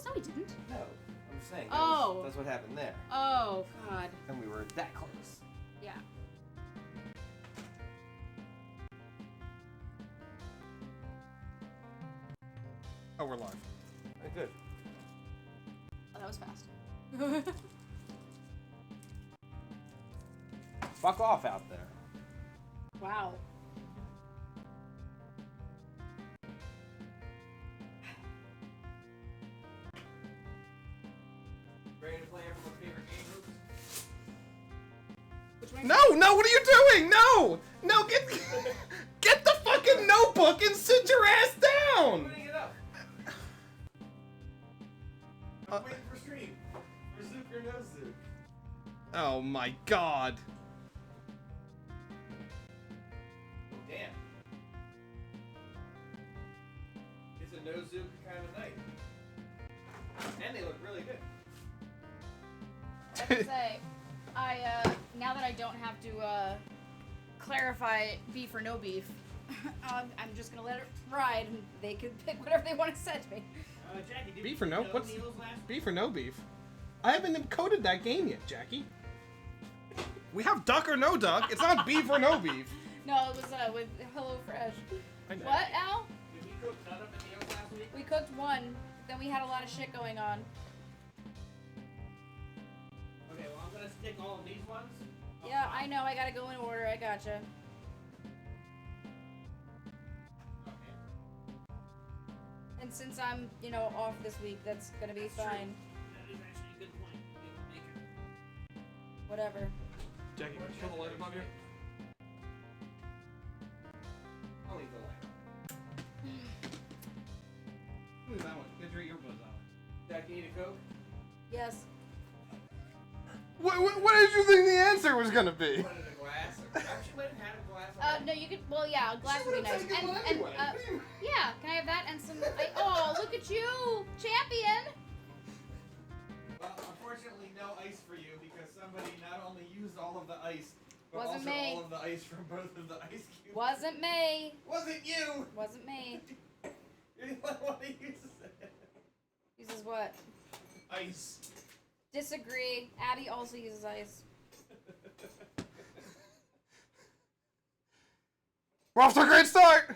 Holmes? No, he didn't. No, I'm just saying. Oh. That's what happened there. Oh, God. And we were that close. Yeah. Oh, we're live. Very good. Oh, that was fast. Fuck off out there. Wow. Ready to play everyone's favorite game groups? Which one? No, what are you doing? No, get the fucking notebook and sit your ass I'm down. putting it up. I'm waiting for stream. For Zook or no Zook. Oh my god. Oh, damn. It's a no Zook kind of night. And they look really good. I have to say, now that I don't have to, clarify beef or no beef, I'm just gonna let it ride and they can pick whatever they want to send me. Jackie, did Beef you or no? know What's Neil's last beef or no beef? I haven't encoded that game yet, Jackie. We have duck or no duck. It's not beef or no beef. No, it was, with Hello Fresh. I know. What, Al? Did we cook none of the Neil's last week? We cooked one, then we had a lot of shit going on. Okay, well, I'm gonna stick all of these ones. up Yeah, top. I know, I gotta go in order, I gotcha. Okay. And since I'm, off this week, that's gonna be That's true. fine. That is actually a good point. We can make it. Whatever. Jackie, kill the light above you. I'll leave the light. Who's that one? Get your earbuds out. Jackie, need a Coke? Yes. What did you think the answer was gonna be? You wanted a glass? Actually, might have had a glass. already. No, you could, well, yeah, a glass would be nice. Take it anyway. Yeah, can I have that and some, oh, look at you, champion! Well, unfortunately, no ice for you because somebody not only used all of the ice, but Wasn't also me. all of the ice from both of the ice cubes. Wasn't me. Wasn't you! Wasn't me. You're the only one who uses it. Uses what? Ice. Disagree. Addie also uses ice. We're off to a great start.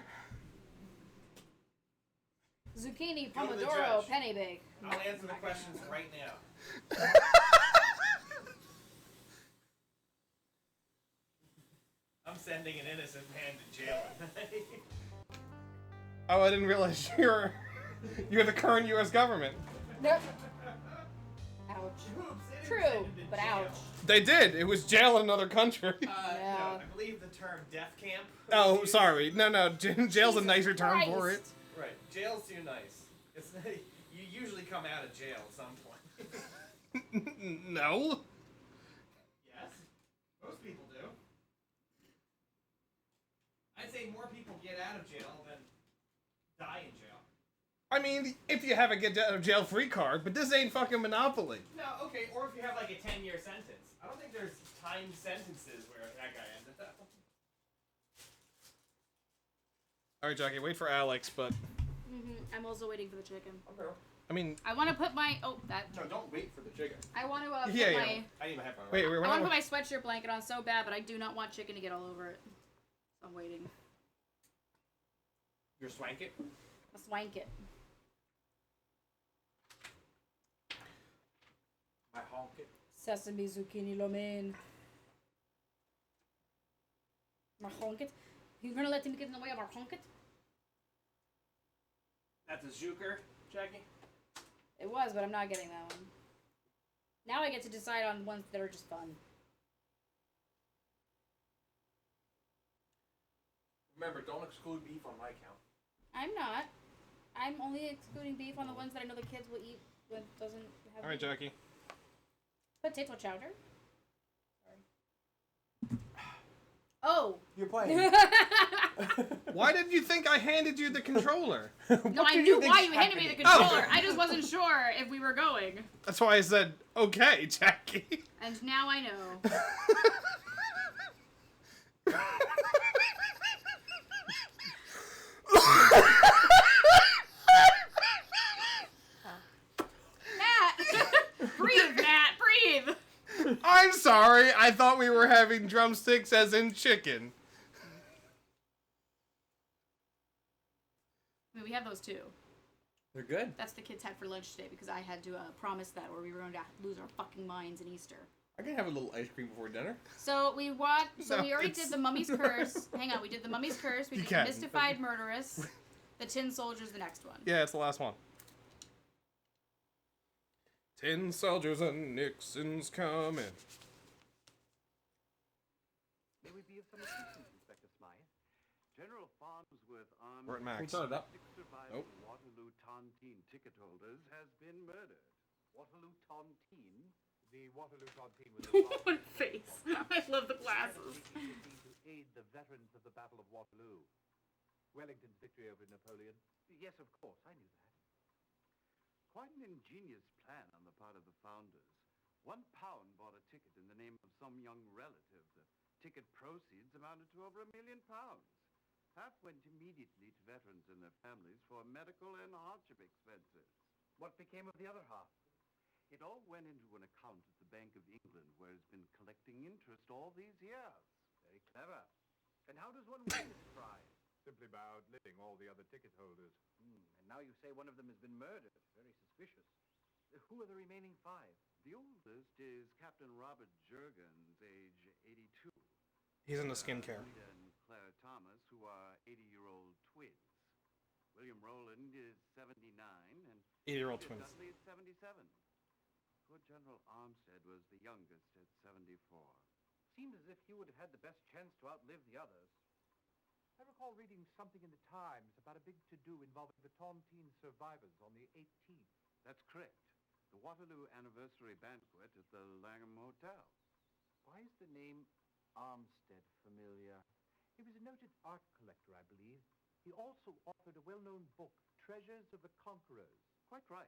Zucchini, Go to the pomodoro, judge. penny bake. I'll answer the questions right now. I'm sending an innocent man to jail tonight. Oh, I didn't realize you're the current U.S. government. Nope. Ouch. Oops, they didn't True, send him to but jail. ouch. They did. It was jail in another country. No, Yeah. I believe the term death camp. Oh, was sorry. No. Jail's a Jesus nicer term for Christ. it. used. Right, jail's too nice. It's you usually come out of jail at some point. No. Yes, most people do. I'd say more people get out of jail than die in jail. I mean, if you have a get out of jail free card, but this ain't fucking Monopoly. No, okay, or if you have like a 10-year sentence. I don't think there's timed sentences where that guy ended up. All right, Jackie, wait for Alex, but I'm also waiting for the chicken. Okay. I mean, I want to put my, that. No, don't wait for the chicken. I want to put Yeah, yeah. my, I need my headphone. wait, I we're want to not. put my sweatshirt blanket on so bad, but I do not want chicken to get all over it. So I'm waiting. You're swank it. A swank it. My honk it. Sesame zucchini lo mein. My honket. You're gonna let him get in the way of our honket? That's a Zucker, Jackie. It was, but I'm not getting that one. Now I get to decide on ones that are just fun. Remember, don't exclude beef on my count. I'm not. I'm only excluding beef on the ones that I know the kids will eat when it doesn't have All right, Jackie. potato chowder. Sorry. Oh! You're playing. Why did you think I handed you the controller? No, I knew why you handed me the controller. I just wasn't sure if we were going. That's why I said, okay, Jackie. And now I know. sorry. I thought we were having drumsticks as in chicken. I mean, we have those too. They're good. That's what the kids had for lunch today because I had to promise that or we were going to lose our fucking minds in Easter. I can have a little ice cream before dinner. So we watched. So No, we already it's- did the Mummy's Curse. Hang on, we did the Mummy's Curse. We You did can. the Mystified Murderess. The Tin Soldier's the next one. Yeah, it's the last one. Tin soldiers and Nixon's coming. May we be of some assistance, Inspector Smythe? General Farnsworth armed We're at Max. Can you turn it up? six surviving Nope. Waterloo Tontine ticket holders has been murdered. Waterloo Tontine? The Waterloo Tontine was What face! I love the glasses. to aid the veterans of the Battle of Waterloo. Wellington's victory over Napoleon? Yes, of course, I knew that. Quite an ingenious plan on the part of the founders. £1 bought a ticket in the name of some young relative. The ticket proceeds amounted to over £1 million. Half went immediately to veterans and their families for medical and hardship expenses. What became of the other half? It all went into an account at the Bank of England, where it's been collecting interest all these years. Very clever. And how does one win this prize? Simply by outliving all the other ticket holders. And now you say one of them has been murdered. Very suspicious. Who are the remaining 5? The oldest is Captain Robert Jurgens, age 82. He's into skincare. Rita and Claire Thomas, who are 80-year-old twins. William Rowland is 79, and 80-year-old Peter twins. Dudley is 77. Poor General Armstead was the youngest at 74. Seemed as if he would have had the best chance to outlive the others. I recall reading something in the Times about a big to-do involving the Tontine survivors on the 18th. That's correct. The Waterloo anniversary banquet at the Langham Hotel. Why is the name Armstead familiar? He was a noted art collector, I believe. He also authored a well-known book, Treasures of the Conquerors. Quite right.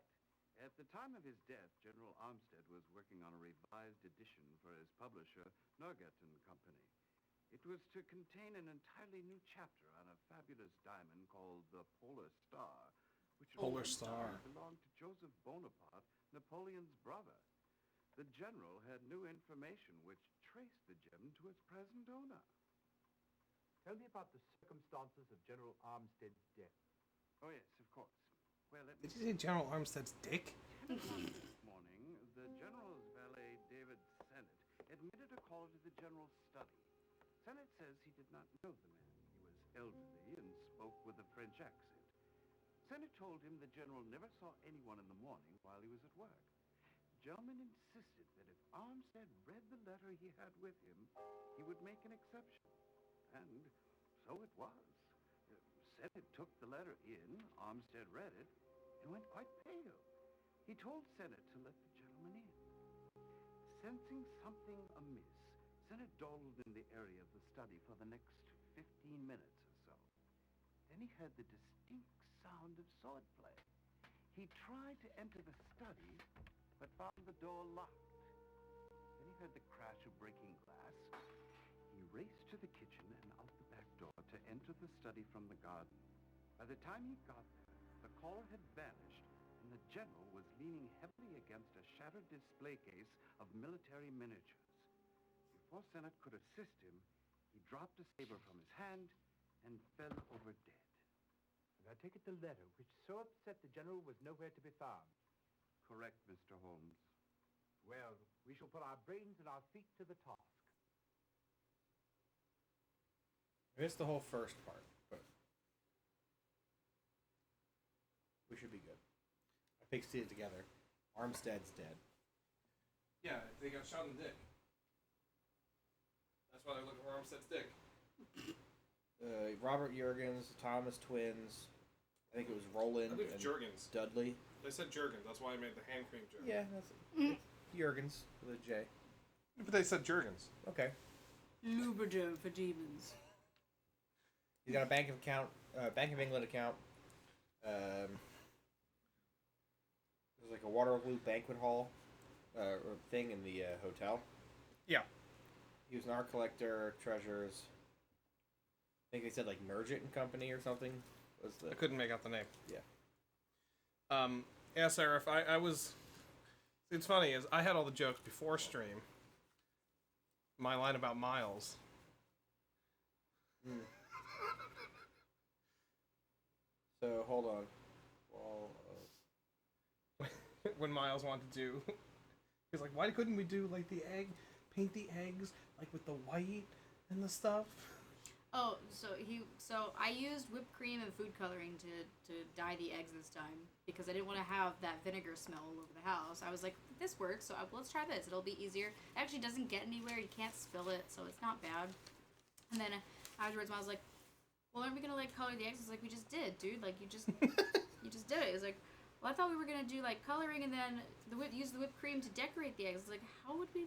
At the time of his death, General Armstead was working on a revised edition for his publisher, Nugget and Company. It was to contain an entirely new chapter on a fabulous diamond called the Polar Star, which Polar at one Star. time belonged to Joseph Bonaparte, Napoleon's brother. The general had new information which traced the gem to its present owner. Tell me about the circumstances of General Armstead's death. Oh, yes, of course. Well, let me Did you say General Armstead's dick? this morning, the general's valet, David Sennett, admitted a caller to the general's study. Sennett says he did not know the man. He was elderly and spoke with a French accent. Sennett told him the general never saw anyone in the morning while he was at work. The gentleman insisted that if Armstead read the letter he had with him, he would make an exception. And so it was. Sennett took the letter in, Armstead read it, and went quite pale. He told Sennett to let the gentleman in. Sensing something amiss, Sennett dawdled in the area of the study for the next 15 minutes or so. Then he heard the distinct sound of swordplay. He tried to enter the study, but found the door locked. Then he heard the crash of breaking glass. He raced to the kitchen and out the back door to enter the study from the garden. By the time he got there, the caller had vanished, and the general was leaning heavily against a shattered display case of military miniatures. Before Sennett could assist him, he dropped a saber from his hand and fell over dead. And I take it the letter, which so upset the general, was nowhere to be found. Correct, Mr. Holmes. Well, we shall put our brains and our feet to the task. I missed the whole first part, but we should be good. I pieced it together. Armstead's dead. Yeah, they got shot in the dick. That's why they're looking for Armstead's dick. Robert Jurgens, Thomas twins. I think it was Roland I think and it's Jurgens. Dudley. They said Jurgens. That's why I made the hand cream joke. Yeah, that's it. Jurgens with a J. But they said Jurgens. Okay. Lubriderm for demons. He's got a Bank of England account. There's like a Waterloo banquet hall or thing in the hotel. Yeah. He was an art collector, treasures. I think they said like Nugget and Company or something. Was the I couldn't make out the name. Yeah. Yeah, Seraph, I was... It's funny, is I had all the jokes before stream. my line about Miles. So hold on. Well, When Miles wanted to do, he's like, why couldn't we do like the egg, paint the eggs like with the white and the stuff? Oh, so I used whipped cream and food coloring to dye the eggs this time because I didn't want to have that vinegar smell all over the house. I was like, this works, so let's try this. It'll be easier. It actually doesn't get anywhere. You can't spill it, so it's not bad. And then afterwards, I was like, well, aren't we gonna like color the eggs? It's like, we just did, dude. Like you just did it. It was like, well, I thought we were gonna do like coloring and then use the whipped cream to decorate the eggs. It's like, how would we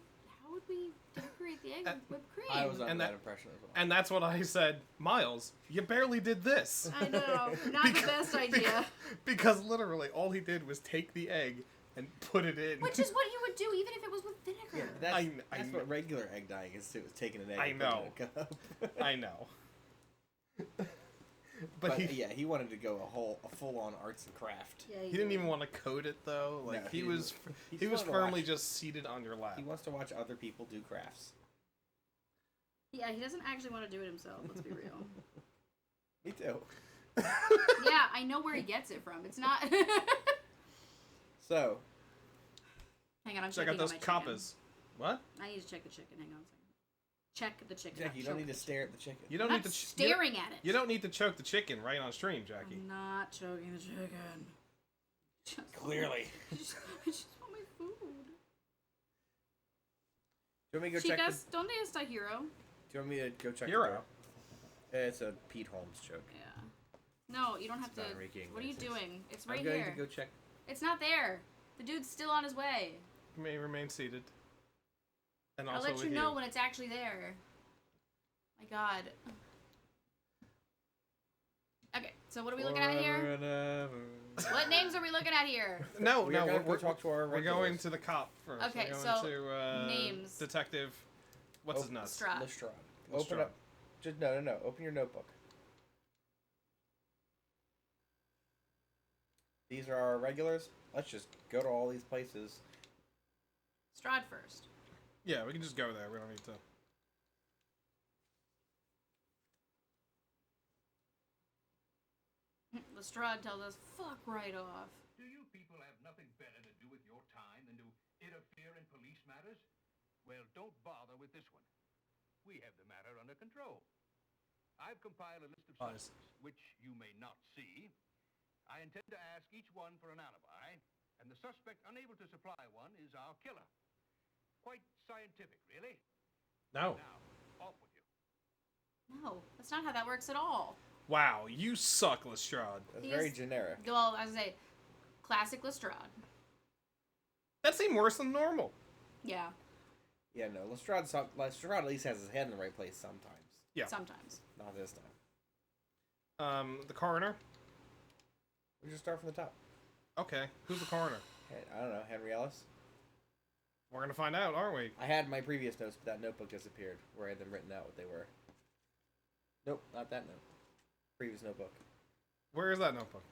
decorate the eggs with whipped cream? I was under And that that- impression as well. And that's what I said, Miles, you barely did this. I know, not the best idea. Because literally all he did was take the egg and put it in. Which is what you would do even if it was with vinegar. Yeah, that's, I that's know. what regular egg dyeing is too. Is taking an egg. I and putting know. it in a cup. I know. But he yeah, he wanted to go a full-on arts and craft. Yeah, he didn't even want to code it though. Like No, he he was didn't. He he just was wanted to firmly watch. just seated on your lap. He wants to watch other people do crafts. Yeah, he doesn't actually want to do it himself, let's be real. Me too. Yeah, I know where he gets it from. It's not... So, Hang on, I'm Check checking out those on my chicken. kappas. What? I need to check the chicken. Hang on a second. Check the chicken. Jackie, you don't need to stare at the chicken. You I'm don't not need to staring at it. You don't need to choke the chicken right on stream, Jackie. I'm not choking the chicken. Just Clearly. I just want my food. Do you want me to go check the... Chicas, ¿dónde está Hero? Do you want me to go check Hero. the door? It's a Pete Holmes joke. Yeah. No, you don't have It's to. not Enrique What are you Iglesias. doing? It's right I'm going here. to go check. It's not there. The dude's still on his way. You may remain seated. And I'll also let with you know when it's actually there. My God. Okay, so what are we looking at here? What names are we looking at here? No, We're no, gonna go we're talk to our we're going regulars. to the cop first. Okay, we're going so, to, names. Detective. What's his nuts? Strahd. Lestrade. Lestrade. Open up. Just no. Open your notebook. These are our regulars. Let's just go to all these places. Strahd first. Yeah, we can just go there. We don't need to. Lestrade tells us, fuck right off. Do you people have nothing better to do with your time than to interfere in police matters? Well, don't bother with this one. We have the matter under control. I've compiled a list of Nice. suspects, which you may not see. I intend to ask each one for an alibi, and the suspect unable to supply one is our killer. Quite scientific, really. No. Now, off with you. No, that's not how that works at all. Wow, you suck, Lestrade. That's He very is- generic. Well, I was gonna say, classic Lestrade. That seemed worse than normal. Yeah, Yeah, no. Lestrade at least has his head in the right place sometimes. Yeah. sometimes. Not this time. The coroner. We just start from the top. Okay, who's the coroner? I don't know. Henry Ellis. We're gonna find out, aren't we? I had my previous notes, but that notebook disappeared where I had them written out what they were. Nope, not that note. Previous notebook. Where is that notebook?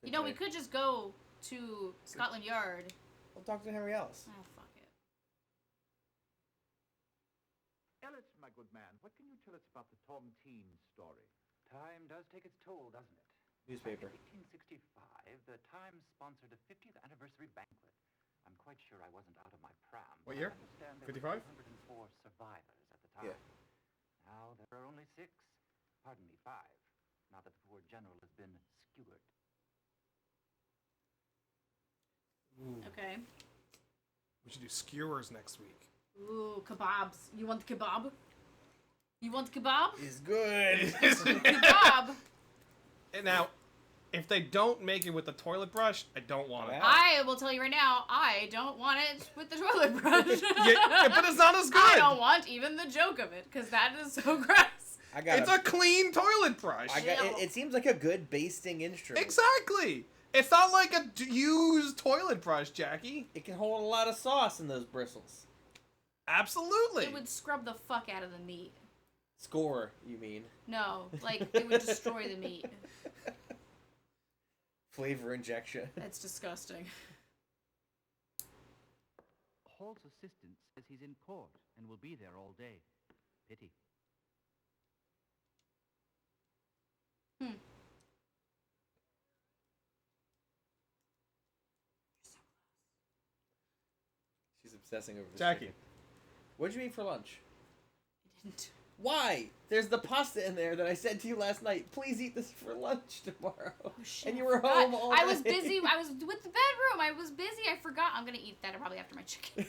You know, we Couldn't could just go to Scotland Yard. find it. We'll talk to Henry Ellis. Ah, fuck it. Ellis, my good man, what can you tell us about the Tom Teen story? Time does take its toll, doesn't it? Newspaper. Back in 1865, the Times sponsored a 50th anniversary banquet. I'm quite sure I wasn't out of my pram. What but year? I understand there 55? were 204 survivors at the time. Yeah. Now there are only 6. Pardon me, 5. Now that the poor general has been skewered. Okay. We should do skewers next week. Ooh, kebabs. You want the kebab? You want the kebab? He's good. Kebab. And now, if they don't make it with the toilet brush, I don't want it. Yeah. I will tell you right now, I don't want it with the toilet brush. Yeah, but it's not as good. I don't want even the joke of it, because that is so gross. I got It's a clean toilet brush. it seems like a good basting instrument. Exactly. It's not like a used toilet brush, Jackie. It can hold a lot of sauce in those bristles. Absolutely. It would scrub the fuck out of the meat. Score, you mean? No, like, it would destroy the meat. Flavor injection. That's disgusting. Hall's assistant says he's in court and will be there all day. Pity. She's obsessing over this Jackie. chicken. What'd you eat for lunch? I didn't. Why? There's the pasta in there that I said to you last night. Please eat this for lunch tomorrow. Oh, shit, And you I were forgot. home all day. I was busy. I was with the bedroom. I was busy. I forgot. I'm gonna eat that probably after my chicken.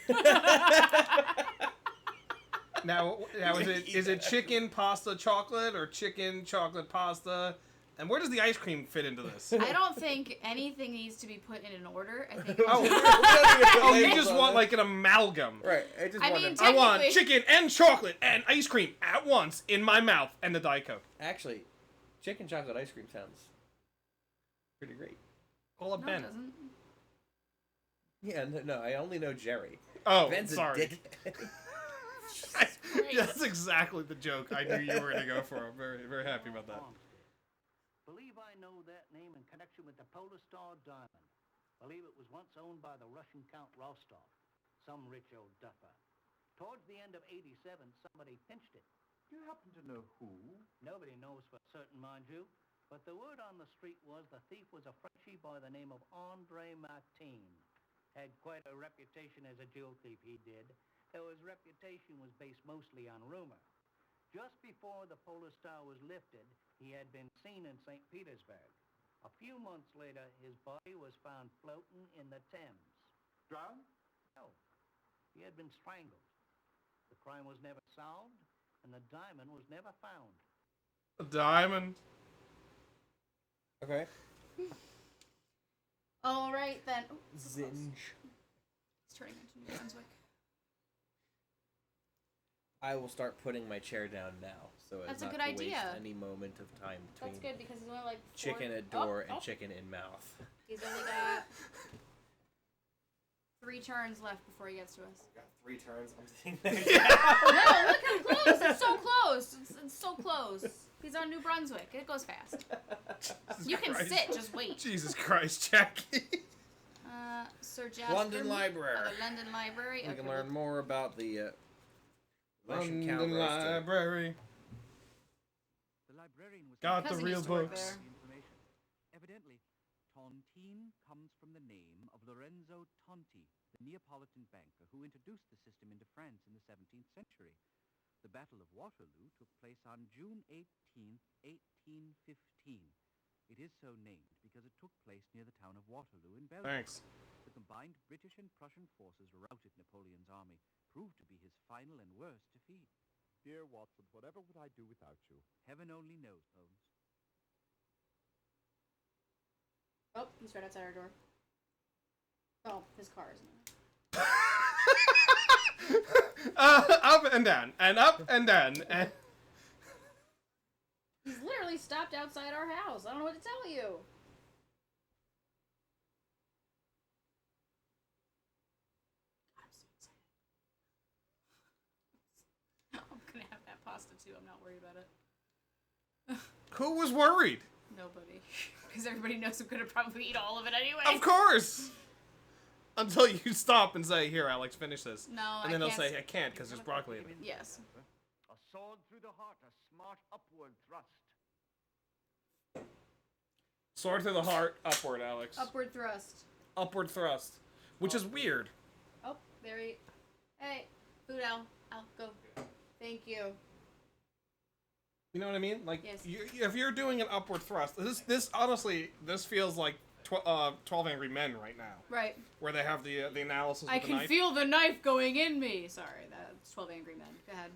Now is it chicken, pasta, chocolate, or chicken, chocolate, pasta? And where does the ice cream fit into this? I don't think anything needs to be put in an order. I think. Oh, you just want like an amalgam. Right. I just I wanted... mean, I want Technically- chicken and chocolate and ice cream at once in my mouth and the Diet Coke. Actually, chicken chocolate ice cream sounds pretty great. Call up No, Ben. it doesn't. Yeah, no, I only know Jerry. Oh, Ben's sorry. a dick. That's exactly the joke I knew you were going to go for. I'm very, very happy about that. Believe I know that name in connection with the Polar Star Diamond. Believe it was once owned by the Russian Count Rostov, some rich old duffer. Towards the end of '87, somebody pinched it. Do you happen to know who? Nobody knows for certain, mind you, but the word on the street was the thief was a Frenchie by the name of Andre Martin. Had quite a reputation as a jewel thief, he did, though his reputation was based mostly on rumor. Just before the Polar Star was lifted, he had been seen in St. Petersburg. A few months later, his body was found floating in the Thames. Drowned? No, he had been strangled. The crime was never solved, and the diamond was never found. A diamond. Okay. All right then. Ooh, this is close. Zinj. It's turning into New Brunswick. I will start putting my chair down now, so That's as a not good to waste idea. any moment of time between That's good because he's only like chicken at door and chicken in mouth. He's only got 3 turns left before he gets to us. Got 3 turns. I'm sitting there. No, look how close! It's so close! It's so close. He's on New Brunswick. It goes fast. You can Christ. sit, just wait. Jesus Christ, Jackie. Sir Jasper. London Library. The London Library. We can learn more about the Russian London Count Roaster. Library. The librarian was Got the Cousin real used to work books. there. information. Evidently, tontine comes from the name of Lorenzo Tonti, the Neapolitan banker who introduced the system into France in the 17th century. The Battle of Waterloo took place on June 18th, 1815. It is so named because it took place near the town of Waterloo in Belgium. Thanks. The combined British and Prussian forces routed Napoleon's army, proved to be his final and worst defeat. Dear Watson, whatever would I do without you? Heaven only knows, Holmes. Oh, he's right outside our door. Oh, his car isn't there. Up and down, and up and down, and... He's literally stopped outside our house. I don't know what to tell you. I'm so excited. I'm gonna have that pasta too. I'm not worried about it. Who was worried? Nobody. Because everybody knows I'm gonna probably eat all of it anyway. Of course! Until you stop and say, here, Alex, finish this. No, And then I he'll can't say, I can't, because there's broccoli in it. Yes. A sword through the heart, a smart upward thrust. Sword through the heart, upward, Alex. Upward thrust. Upward thrust. Which is weird. Oh, there he... Hey, food Al. Al, go. Thank you. You know what I mean? Like, Yes. if you're doing an upward thrust, this honestly, this feels like 12 Angry Men right now. Right. Where they have the analysis I with the can knife. feel the knife going in me. Sorry, that's 12 Angry Men. Go ahead.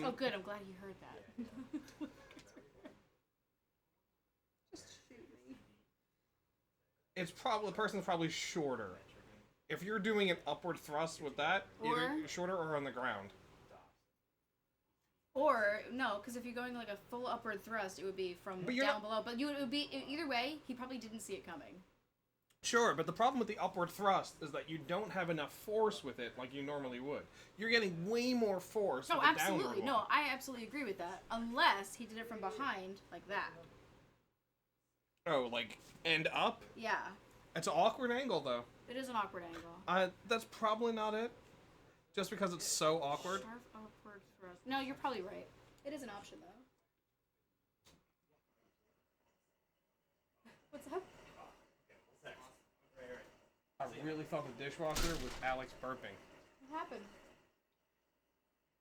Oh, good. I'm glad you heard that. Just shoot me. It's probably, the person's probably shorter. If you're doing an upward thrust with that, either Or- shorter or on the ground. Or, no, because if you're going like a full upward thrust, it would be from But you're down not- below. But it would be, either way, he probably didn't see it coming. Sure, but the problem with the upward thrust is that you don't have enough force with it like you normally would. You're getting way more force No, with the absolutely. downward No, one. I absolutely agree with that. Unless he did it from behind, like that. Oh, like, end up? Yeah. It's an awkward angle, though. It is an awkward angle. That's probably not it. Just because it's so awkward. Sharp upward thrust. No, you're probably right. It is an option, though. What's up? I really thought the dishwasher was Alex burping. What happened?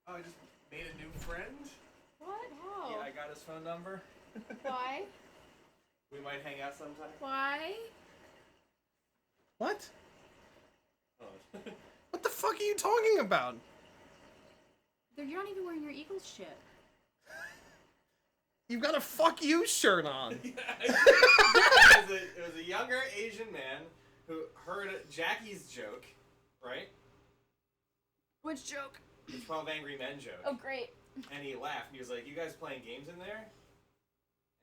Oh, I just made a new friend. What? How? Yeah, I got his phone number. Why? We might hang out sometime. Why? What? Oh. What the fuck are you talking about? You're not even wearing your Eagles shit. You've got a fuck you shirt on. It was a younger Asian man who heard Jackie's joke, right? Which joke? The 12 Angry Men joke. Oh, great. And he laughed. He was like, "You guys playing games in there?"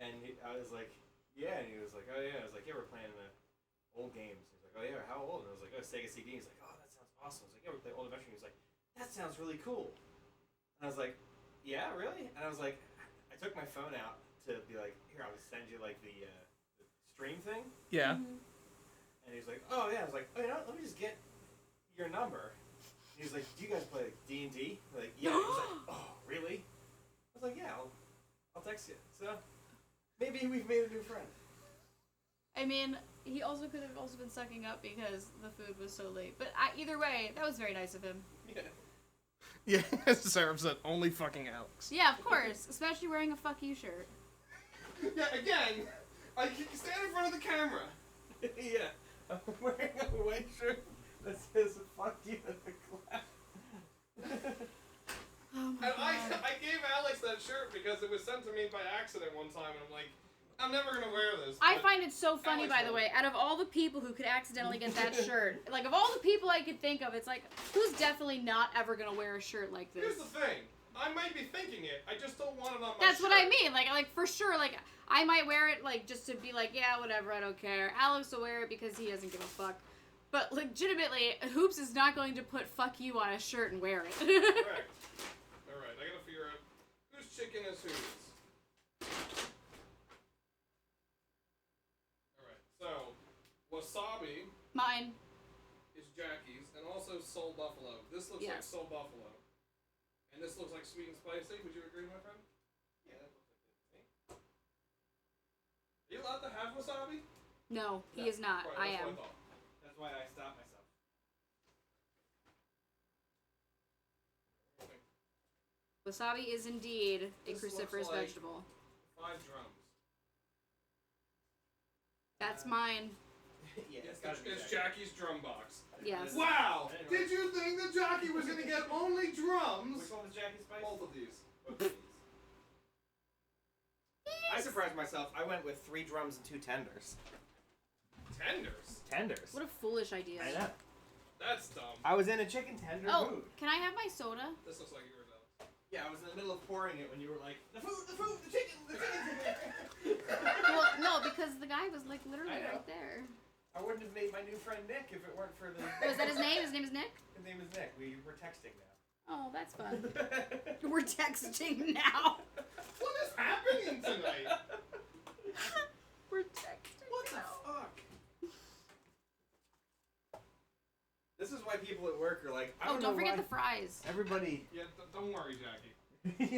And I was like, "Yeah." And he was like, "Oh yeah." I was like, "Yeah, we're playing the old games." He was like, "Oh yeah, how old?" And I was like, "Oh, Sega CD." He's like, "Oh, that sounds awesome." I was like, "Yeah, we play old adventure." He was like, "That sounds really cool." And I was like, "Yeah, really?" And I was like, I took my phone out to be like, "Here, I'll send you like the stream thing." Yeah. And he was like, "Oh yeah." I was like, "Oh, you know what? Let me just get your number." He was like, "Do you guys play like D&D?" Like, "Yeah." He was like, "Oh, really?" I was like, "Yeah, I'll text you." So maybe we've made a new friend. I mean, he also could have also been sucking up because the food was so late. But either way, that was very nice of him. Yeah. Yeah, Sarah said only fucking Alex. Yeah, of course. Especially wearing a fuck you shirt. Yeah, again, I stand in front of the camera. Yeah. I'm wearing a white shirt that says "fuck you" in the class. Oh my And I god. gave Alex that shirt because it was sent to me by accident one time, and I'm like, I'm never gonna wear this. I but find it so funny, Alex by the will. way, out of all the people who could accidentally get that shirt, like, of all the people I could think of, it's like, who's definitely not ever gonna wear a shirt like this? Here's the thing. I might be thinking it. I just don't want it on my That's shirt. what I mean. Like for sure, like, I might wear it, like, just to be like, yeah, whatever, I don't care. Alex will wear it because he doesn't give a fuck. But legitimately, Hoops is not going to put "fuck you" on a shirt and wear it. Correct. Alright, I gotta figure out whose chicken is whose. Alright, so, wasabi Mine. is Jackie's, and also Soul Buffalo. This looks like Yes. Soul Buffalo. And this looks like sweet and spicy. Would you agree, my friend? Yeah, that looks like it. See? Are you allowed to have wasabi? No, he is not. Right, I that's am. what I thought. That's why I stopped myself. Wasabi is indeed a This cruciferous looks like- vegetable. 5 drums. That's mine. Yeah, It's Jackie's drum box. Yes. Wow! Did you think that Jackie was gonna get only drums? Which one was Jackie Spice? Both of these. I surprised myself. I went with 3 drums and 2 tenders. Tenders? Tenders. What a foolish idea. I know. That's dumb. I was in a chicken tender Oh, mood. can I have my soda? This looks like yours, Alex. Yeah, I was in the middle of pouring it when you were like, the food, the chicken. Well, no, because the guy was like literally I know. right there. I wouldn't have made my new friend Nick if it weren't for the... Oh, is that his name? His name is Nick? His name is Nick. We were texting Oh, that's fun. now. We're texting now. What is happening tonight? We're texting What the now. fuck? This is why people at work are like, I Oh, don't don't know forget why the fries. everybody... Yeah, don't worry, Jackie.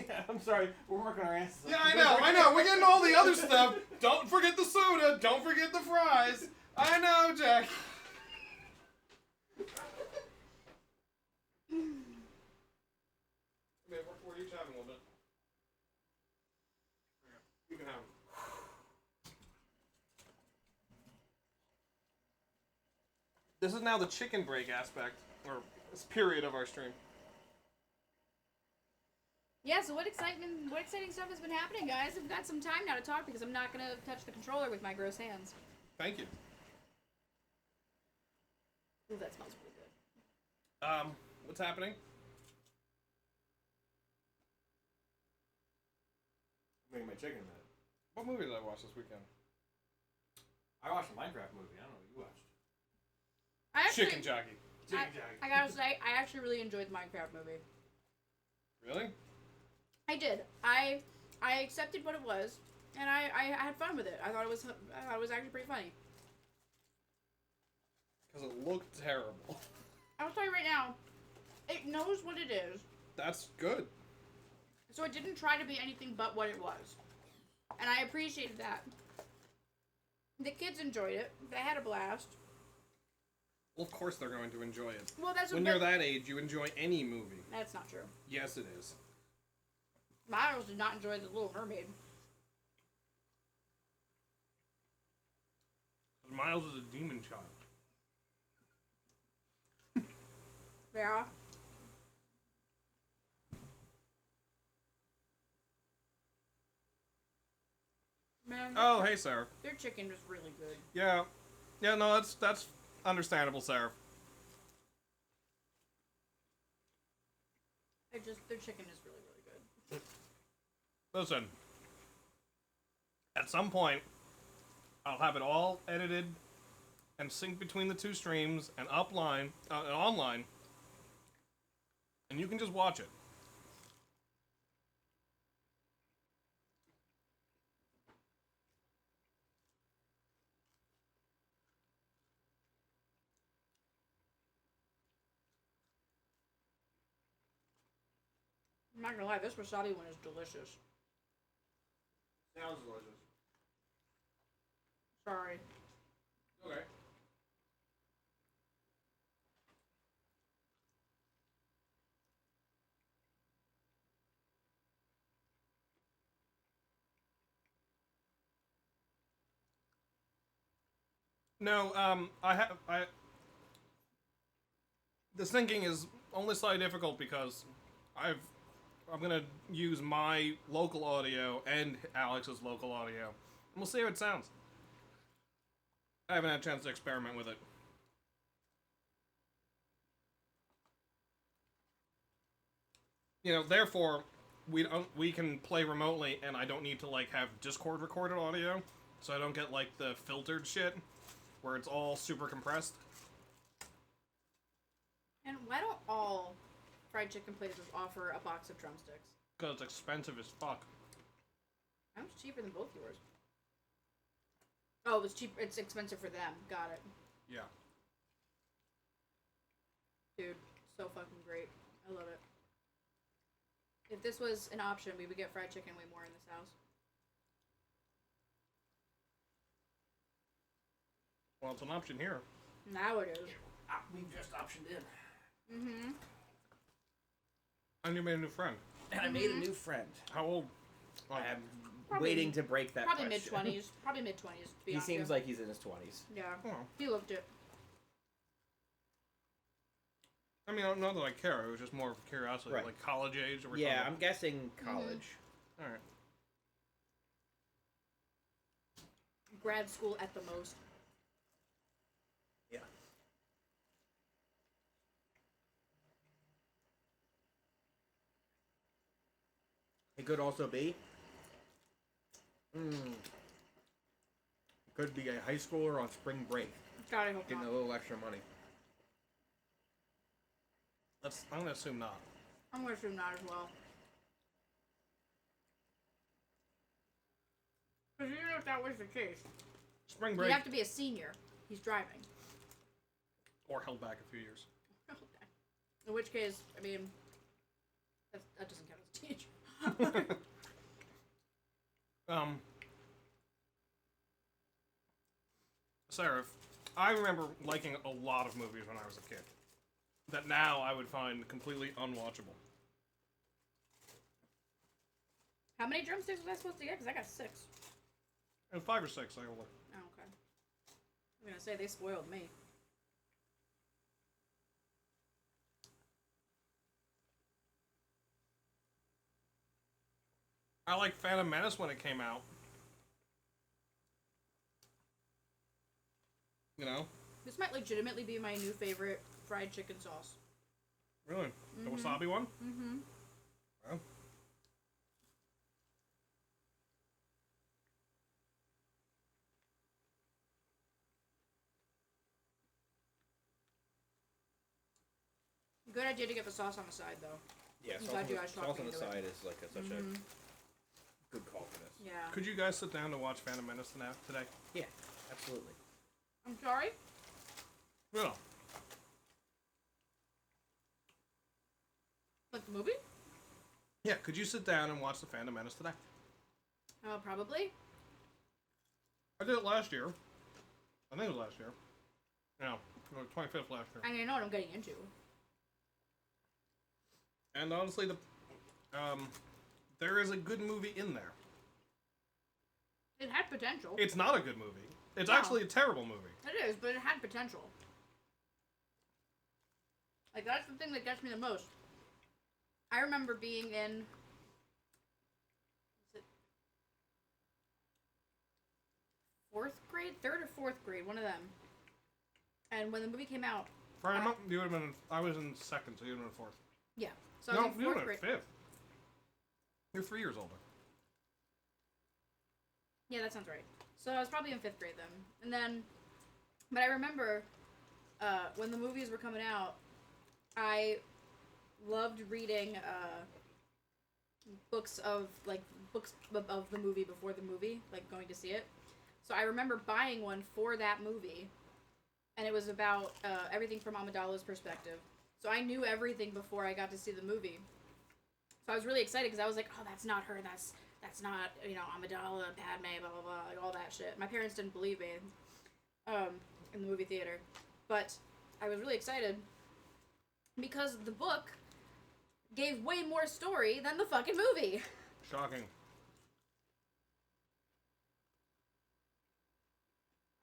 Yeah, I'm sorry. We're working our asses off. Yeah, I know. We're getting all the other stuff. Don't forget the soda. Don't forget the fries. I know, Jack. We're each having a little bit. Okay, you can have them. This is now the chicken break aspect, or this period of our stream. Yeah, so what exciting stuff has been happening, guys? I've got some time now to talk because I'm not going to touch the controller with my gross hands. Thank you. Ooh, that smells really good. What's happening? I'm making my chicken a minute. What movie did I watch this weekend? I watched a Minecraft movie. I don't know what you watched. I actually, Chicken Jockey. I gotta say, I actually really enjoyed the Minecraft movie. Really? I did. I accepted what it was, and I had fun with it. I thought it was actually pretty funny. Because it looked terrible. I'll tell you right now, it knows what it is. That's good. So it didn't try to be anything but what it was. And I appreciated that. The kids enjoyed it. They had a blast. Well, of course they're going to enjoy it. Well, that's when you're that age, you enjoy any movie. That's not true. Yes, it is. Miles did not enjoy The Little Mermaid. Miles is a demon child. Yeah. Man, Oh, hey, Sarah. their chicken was really good. Yeah. Yeah, no, that's understandable, Sarah. Their chicken is really, really good. Listen. At some point, I'll have it all edited and synced between the two streams and online, and you can just watch it. I'm not gonna lie, this wasabi one is delicious. Sounds delicious. Sorry. Okay. No, the syncing is only slightly difficult because I'm gonna use my local audio and Alex's local audio, and we'll see how it sounds. I haven't had a chance to experiment with it. You know, therefore, we can play remotely, and I don't need to like have Discord recorded audio, so I don't get like the filtered shit where it's all super compressed. And why don't all fried chicken places offer a box of drumsticks? Because it's expensive as fuck. How much cheaper than both yours? Oh, it's cheap. It's expensive for them. Got it. Yeah. Dude, so fucking great. I love it. If this was an option, we would get fried chicken way more in this house. Well, it's an option here. Now it is. We've just optioned in. Mm-hmm. And you made a new friend. And I made a new friend. How old? I am Probably- waiting to break that Probably question. mid-20s. Probably mid-20s, to be He honest. seems like he's in his 20s. Yeah. Oh. He looked it. I mean, not that I care. It was just more of curiosity, Right. like college age. Or Yeah, I'm guessing college. All right. Grad school at the most. Yeah. It could also be. Could be a high schooler on spring break, God, I hope getting not. a little extra money. I'm gonna assume not. I'm going to assume not as well. Because you know if that was the case. Spring break You'd have to be a senior. He's driving. or held back a few years. Okay. In which case, I mean, that doesn't count as a teenager. Sarah, I remember liking a lot of movies when I was a kid that now I would find completely unwatchable. How many drumsticks was I supposed to get? Because I got 6. And 5 or 6, I will. Oh, okay. I'm going to say they spoiled me. I liked Phantom Menace when it came out. You know? This might legitimately be my new favorite fried chicken sauce. Really? The wasabi one? Mm-hmm. Well. Good idea to get the sauce on the side, though. Yeah, I'm sauce glad on, you the, guys talked sauce me on the into it. side is like such a good call for this. Yeah. Could you guys sit down to watch Phantom Menace today? Yeah, absolutely. I'm sorry? Yeah. Like the movie? Yeah, could you sit down and watch The Phantom Menace today? Probably. I did it last year. I think it was last year. No, 25th last year. I mean, I know what I'm getting into. And honestly, there is a good movie in there. It had potential. It's not a good movie. It's No. actually a terrible movie. It is, but it had potential. Like, that's the thing that gets me the most. I remember being in... Was it 4th grade? 3rd or 4th grade, one of them. And when the movie came out... You would have been. I was in 2nd, so you would have been 4th. Yeah. So I No, was in you would 4th have grade. been 5th. You're 3 years older. Yeah, that sounds right. So I was probably in 5th grade then. And then... But I remember when the movies were coming out, I loved reading books of the movie before the movie, like going to see it. So I remember buying one for that movie, and it was about everything from Amidala's perspective. So I knew everything before I got to see the movie. So I was really excited because I was like, oh, that's not her, that's not, Amidala, Padme, blah, blah, blah, like all that shit. My parents didn't believe me in the movie theater. But I was really excited because the book gave way more story than the fucking movie. Shocking.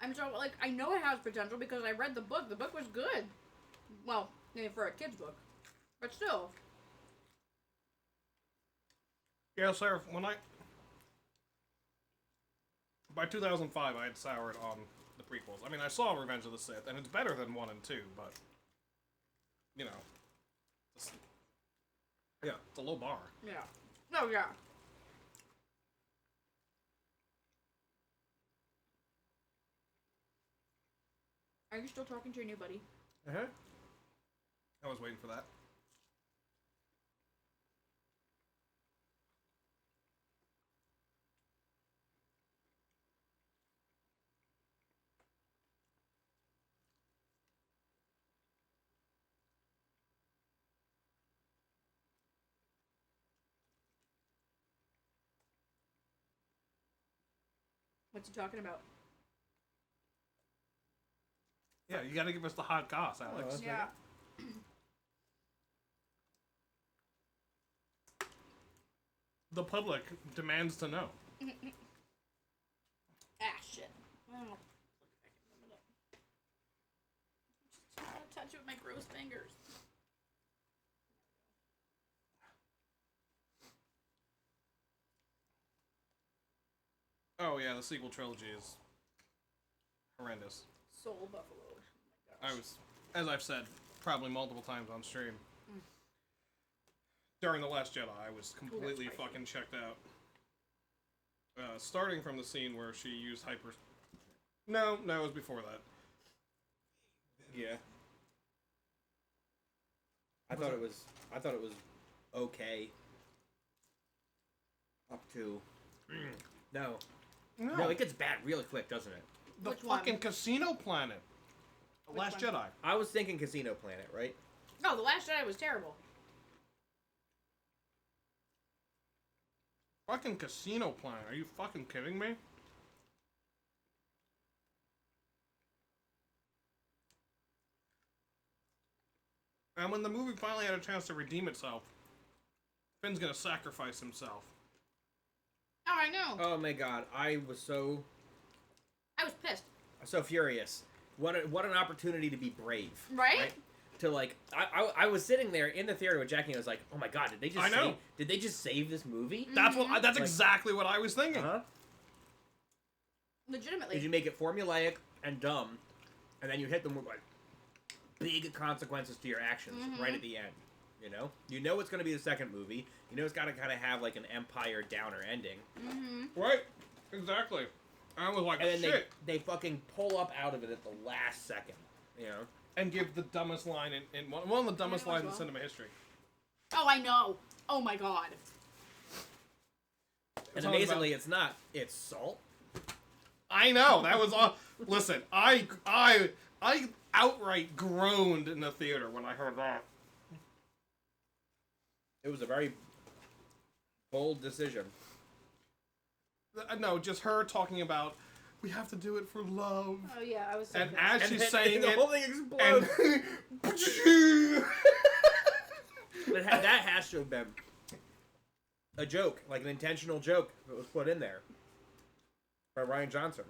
I'm so, like, I know it has potential because I read the book. The book was good. Well, maybe for a kid's book. But still. Yeah, sir. By 2005, I had soured on the prequels. I mean, I saw Revenge of the Sith, and it's better than 1 and 2, but yeah, it's a low bar. Yeah. No, yeah. Are you still talking to your new buddy? Uh-huh. I was waiting for that. What's he talking about? Yeah, you gotta give us the hot goss, Alex. Yeah. The public demands to know. Shit. Oh. Just touch it with my gross fingers. Oh yeah, the sequel trilogy is horrendous. Soul Buffalo. Oh my gosh. I was, as I've said, probably multiple times on stream. During The Last Jedi, I was completely spicy. fucking checked out. Starting from the scene where she used hyper... No, it was before that. Yeah. I thought it was okay. Up to no, it gets bad really quick, doesn't it? The Which one? fucking Casino Planet. The Which Last one? Jedi. I was thinking Casino Planet, right? No, The Last Jedi was terrible. Fucking Casino Planet. Are you fucking kidding me? And when the movie finally had a chance to redeem itself, Finn's gonna sacrifice himself. Oh, I know. Oh my god, I was so I was pissed. furious. What an opportunity to be brave, Right? To like, I was sitting there in the theater with Jackie, and I was like, oh my god, did they just save this movie? That's Mm-hmm. exactly what I was thinking. Huh? Legitimately. Did you make it formulaic and dumb, and then you hit them with like big consequences to your actions right at the end? You know it's going to be the second movie. You know it's got to kind of have like an Empire downer ending. Right? Exactly. I was like, And then shit. they fucking pull up out of it at the last second. And give the dumbest line in one of the dumbest Yeah, lines in well. cinema history. Oh, I know. Oh my god. And Talking amazingly, it's not. It's salt. I know that was all. Listen, I outright groaned in the theater when I heard that. It was a very bold decision. No, just her talking about, we have to do it for love. Oh yeah, I was. So And pissed. as she's then saying the it, whole thing explodes. and That has to have been a joke, like an intentional joke that was put in there by Ryan Johnson.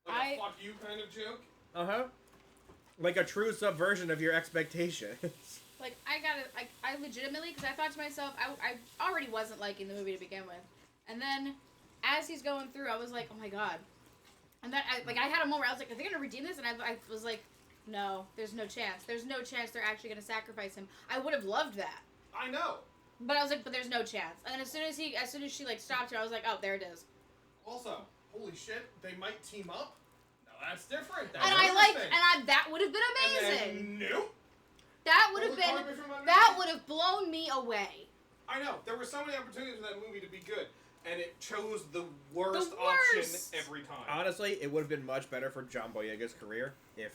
like a fuck you kind of joke. Like a true subversion of your expectations. Like, I legitimately, because I thought to myself, I already wasn't liking the movie to begin with. And then, as he's going through, I was like, oh my god. And then, I had a moment where I was like, are they going to redeem this? And I was like, no, there's no chance. There's no chance they're actually going to sacrifice him. I would have loved that. I know. But I was like, but there's no chance. And then as soon as she, like, stopped her, I was like, oh, there it is. Also, holy shit, they might team up? Now that's different. That would have been amazing. And then, nope. That would have blown me away. I know. There were so many opportunities for that movie to be good, and it chose the worst The option worst. every time. Honestly, it would have been much better for John Boyega's career if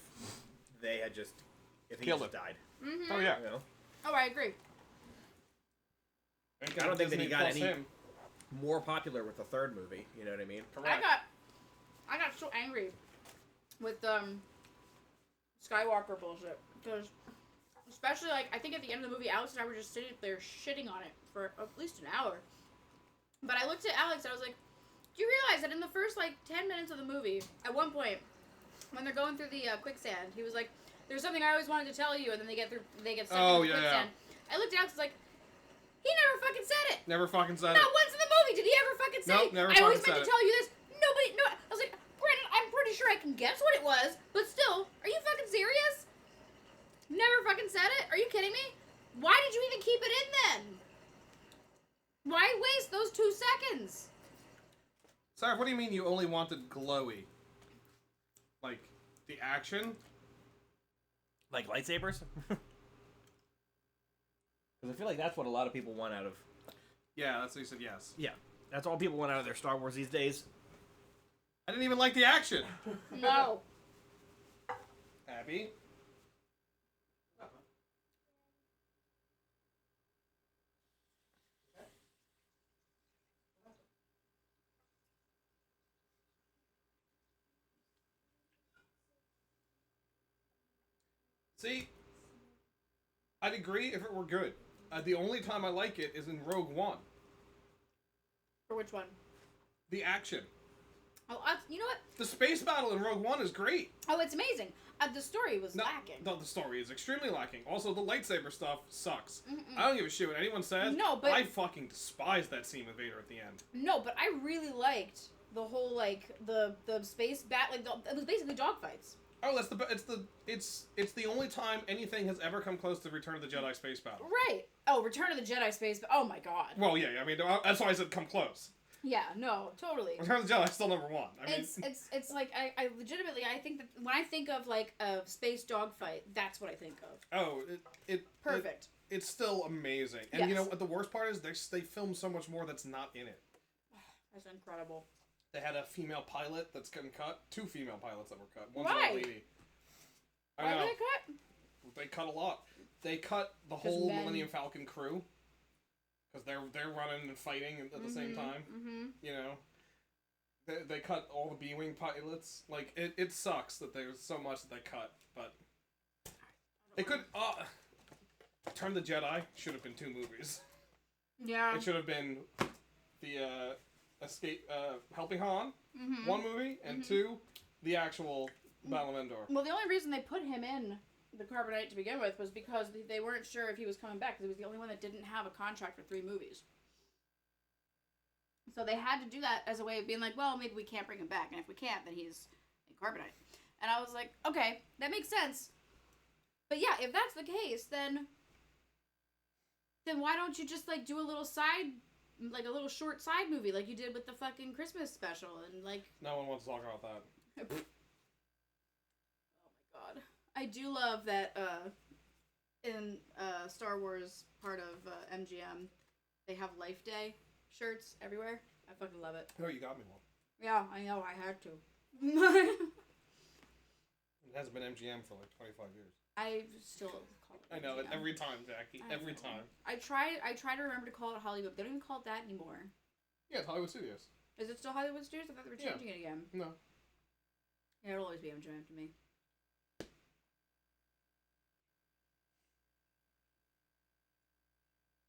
they had just Killed just died. Mm-hmm. Oh, yeah. You know? Oh, I agree. I don't think that he got any him. more popular with the third movie. You know what I mean? Correct. I got so angry with Skywalker bullshit because, especially like I think at the end of the movie, Alex and I were just sitting there shitting on it for at least an hour. But I looked at Alex and I was like, "Do you realize that in the first like 10 minutes of the movie, at one point, when they're going through the quicksand, he was like, there's something I always wanted to tell you,' and then they get stuck in the quicksand. I looked at Alex and was like, he never fucking said it. Never fucking said Not it. once in the movie did he ever fucking say. Nope, never I always fucking meant to said tell you this. No. I was like, granted, I'm pretty sure I can guess what it was, but still, are you fucking serious? Never fucking said it? Are you kidding me? Why did you even keep it in then? Why waste those 2 seconds? Sorry, what do you mean you only wanted glowy? Like, the action? Like lightsabers? Because I feel like that's what a lot of people want out of... Yeah, that's what you said, yes. Yeah, that's all people want out of their Star Wars these days. I didn't even like the action. No. Abby? See, I'd agree if it were good. The only time I like it is in Rogue One. For which one? The action. Oh, you know what? The space battle in Rogue One is great. Oh, it's amazing. The story was lacking. No, the story is extremely lacking. Also, the lightsaber stuff sucks. Mm-mm. I don't give a shit what anyone says. No, but... I fucking despise that scene with Vader at the end. No, but I really liked the whole, like, the space battle. Like, it was basically dogfights. Oh, it's the only time anything has ever come close to Return of the Jedi space battle. Right. Oh, Return of the Jedi space. Oh my god. Well, yeah. I mean, that's why I said come close. Yeah. No. Totally. Return of the Jedi is still number one. I mean, it's like I legitimately I think that when I think of like a space dogfight, that's what I think of. Oh, Perfect. It's still amazing, and you Yes. know what the worst part is? They filmed so much more that's not in it. That's incredible. They had a female pilot that's getting cut. 2 female pilots that were cut. One's Why? a lady. I Why know. did it cut? They cut a lot. They cut the Just whole men. Millennium Falcon crew because they're running and fighting at the same time. Mm-hmm. You know, they cut all the B-wing pilots. Like it sucks that there's so much that they cut, but they could. Return of the Jedi should have been 2 movies. Yeah. It should have been the escape, helping Han, Mm-hmm. 1 movie, and 2, the actual Battle of Endor. Well, the only reason they put him in the Carbonite to begin with was because they weren't sure if he was coming back because he was the only one that didn't have a contract for 3 movies. So they had to do that as a way of being like, well, maybe we can't bring him back, and if we can't, then he's in Carbonite. And I was like, okay, that makes sense. But yeah, if that's the case, then why don't you just like do a little like a little short side movie like you did with the fucking Christmas special and like. No one wants to talk about that. Oh my god. I do love that in Star Wars part of MGM, they have Life Day shirts everywhere. I fucking love it. Oh, you got me one. Yeah, I know, I had to. It hasn't been MGM for like 25 years. I still call it. I know it MGM. every time, Jackie. Every time. I try to remember to call it Hollywood. They don't even call it that anymore. Yeah, it's Hollywood Studios. Is it still Hollywood Studios? I thought they were changing it again. No. Yeah, it'll always be MGM to me.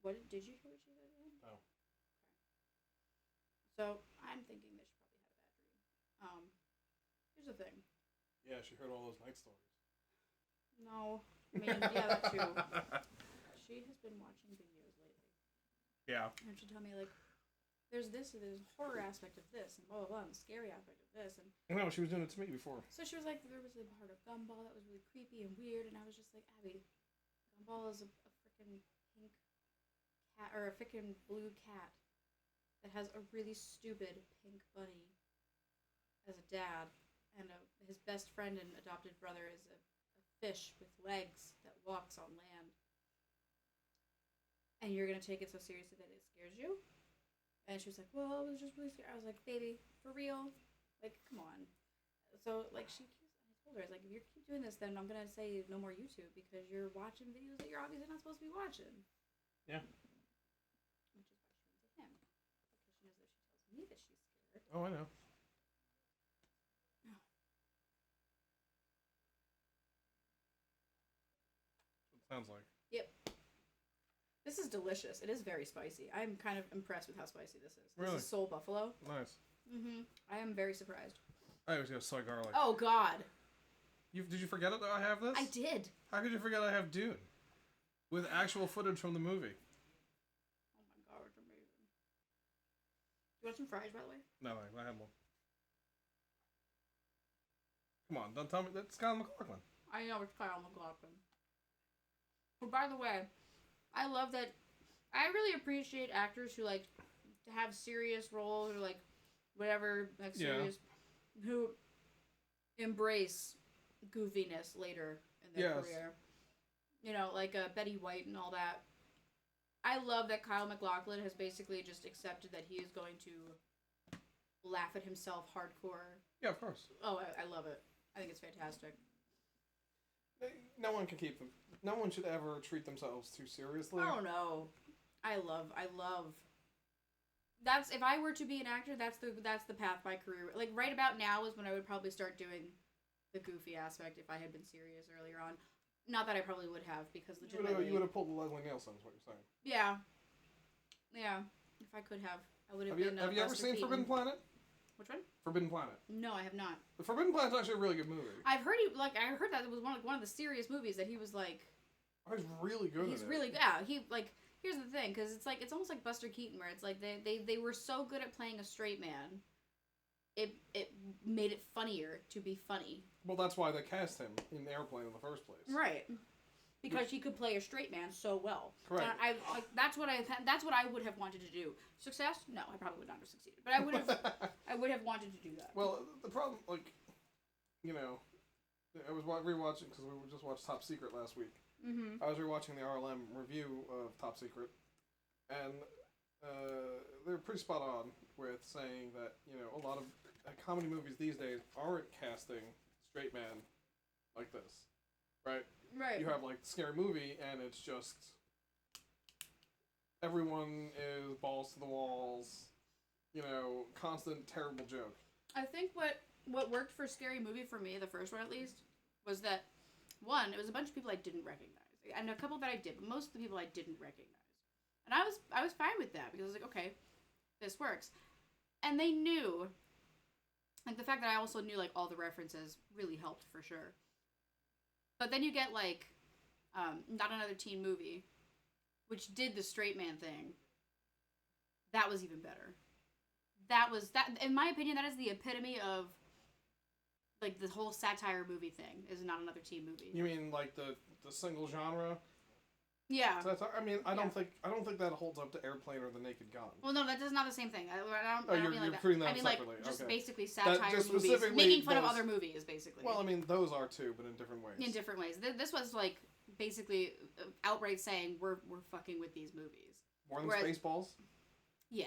What did you hear what she said again? No. Okay. So I'm thinking that she probably had a bad dream. Here's the thing. Yeah, she heard all those night stories. No, I mean yeah, that too. She has been watching videos lately. Yeah. And she told me like, there's horror aspect of this and blah blah blah, and the scary aspect of this, and No, she was doing it to me before. so she was like, there was a part of Gumball that was really creepy and weird, and I was just like, Abby, Gumball is a freaking pink cat or a freaking blue cat that has a really stupid pink bunny as a dad, and his best friend and adopted brother is a fish with legs that walks on land. And you're gonna take it so seriously that it scares you? And she was like, well, it was just really scary. I was like, baby, for real? Like, come on. So, like, I told her, I was like, if you keep doing this, then I'm gonna say no more YouTube because you're watching videos that you're obviously not supposed to be watching. Yeah. Which is why she went to him. Because she knows that she tells me that she's scared. Oh, I know. It sounds like. Yep. This is delicious. It is very spicy. I'm kind of impressed with how spicy this is. Really? This is Soul Buffalo. Nice. Mm-hmm. I am very surprised. I always go soy garlic. Oh, God. Did you forget that I have this? I did. How could you forget I have Dune? With actual footage from the movie. Oh, my God. It's amazing. Do you want some fries, by the way? No, I have one. Come on, don't tell me that's Kyle MacLachlan. I know it's Kyle MacLachlan. But by the way, I love that. I really appreciate actors who like to have serious roles or like whatever, like serious, who embrace goofiness later in their career. You know, like Betty White and all that. I love that Kyle MacLachlan has basically just accepted that he is going to laugh at himself hardcore. Yeah, of course. Oh, I love it. I think it's fantastic. No one can keep them. No one should ever treat themselves too seriously. Oh no, I love. That's if I were to be an actor, that's the path my career. Like right about now is when I would probably start doing the goofy aspect if I had been serious earlier on. Not that I probably would have because legitimately you would have pulled the Leslie Nielsen. Is what you're saying? Yeah. If I could have, I would have been. Have you ever seen Forbidden Planet? Which one? Forbidden Planet. No, I have not. The Forbidden Planet's actually a really good movie. I heard that it was one of the serious movies that he was like. Oh, he's really good. He's really good. Yeah, he like. Here's the thing, because it's almost like Buster Keaton, where it's like they were so good at playing a straight man. It made it funnier to be funny. Well, that's why they cast him in Airplane in the first place. Right. Because he could play a straight man so well. Correct. And that's what I would have wanted to do. Success? No, I probably would not have succeeded. But I would have wanted to do that. Well, the problem, like, you know, I was rewatching because we just watched Top Secret last week. Mm-hmm. I was rewatching the RLM review of Top Secret, and they're pretty spot on with saying that a lot of comedy movies these days aren't casting straight man like this, right? Right. You have like Scary Movie, and it's just everyone is balls to the walls, constant terrible joke. I think what worked for Scary Movie for me, the first one at least, was that one, it was a bunch of people I didn't recognize, and a couple that I did, but most of the people I didn't recognize, and I was fine with that because I was like, okay, this works, and they knew, like the fact that I also knew like all the references really helped for sure. But then you get, like, Not Another Teen Movie, which did the straight man thing. That was even better. That, in my opinion, that is the epitome of, like, the whole satire movie thing, is Not Another Teen Movie. You mean, like, the single genre? Yeah. I mean, I don't think that holds up to Airplane or The Naked Gun. Well, no, that is not the same thing. I don't mean like that. putting that I mean, separately. like, just Okay. basically satire just movies. specifically Making fun of those- other movies, basically. Well, I mean, those are too, but in different ways. In different ways. This was, like, basically outright saying, we're fucking with these movies. More than Whereas- Spaceballs? Yeah.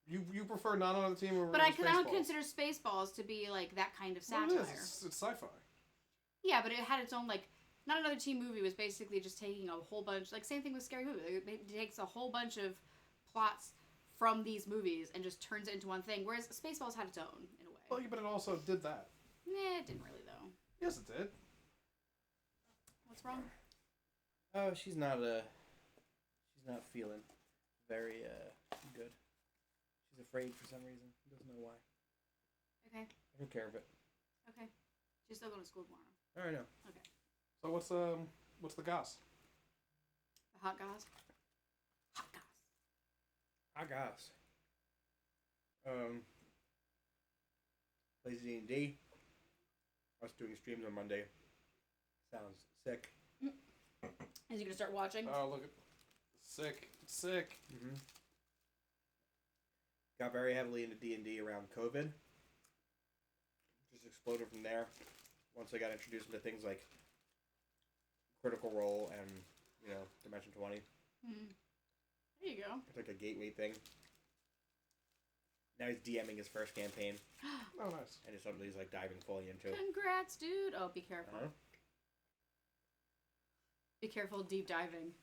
You prefer Not Another Team over But I Spaceballs? don't consider Spaceballs to be, like, that kind of Well, satire. it is. It's sci-fi. Yeah, but it had its own, like, Not Another Teen Movie was basically just taking a whole bunch, like, same thing with Scary Movie. It takes a whole bunch of plots from these movies and just turns it into one thing, whereas Spaceballs had its own, in a way. Well, yeah, but it also did that. Nah, it didn't really, though. Yes, it did. What's wrong? Oh, she's not feeling very good. She's afraid for some reason. Doesn't know why. Okay. I took care of it. Okay. She's still going to school tomorrow. All right, no. Okay. So what's the goss? The hot goss? Hot goss. I guess. Plays D&D. Us doing streams on Monday. Sounds sick. Is he going to start watching? Oh, look at sick. Mm-hmm. Got very heavily into D&D around COVID. Just exploded from there. Once I got introduced into things like Critical Role and, Dimension 20. Mm. There you go. It's like a gateway thing. Now he's DMing his first campaign. Oh, nice. And it's something he's like diving fully into. Congrats, dude. Oh, be careful. Uh-huh. Be careful deep diving.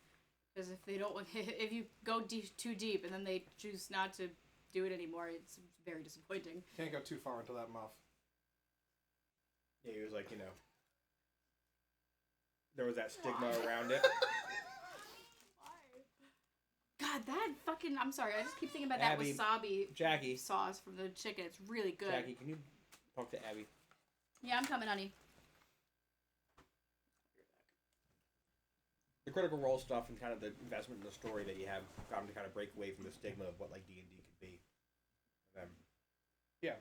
Because if you go too deep and then they choose not to do it anymore, it's very disappointing. Can't go too far into that muff. Yeah, he was like, there was that stigma around it. God, that fucking... I'm sorry, I just keep thinking about Abby, that wasabi Jackie. sauce from the chicken. It's really good. Jackie, can you talk to Abby? Yeah, I'm coming, honey. The Critical Role stuff and kind of the investment in the story that you have got him to kind of break away from the stigma of what like D&D could be. Yeah.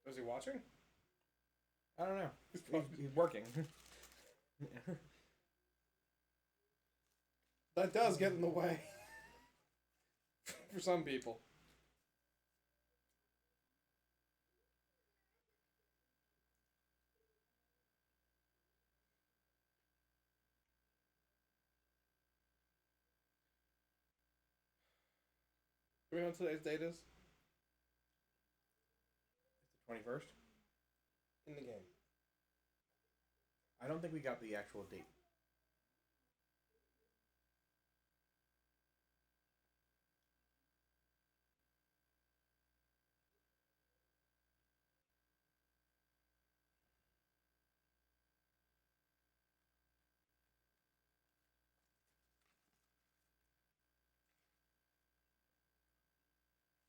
Is he watching? I don't know. He's working. That does get in the way. For some people. Do we know what today's date is? It's the 21st? In the game. I don't think we got the actual date.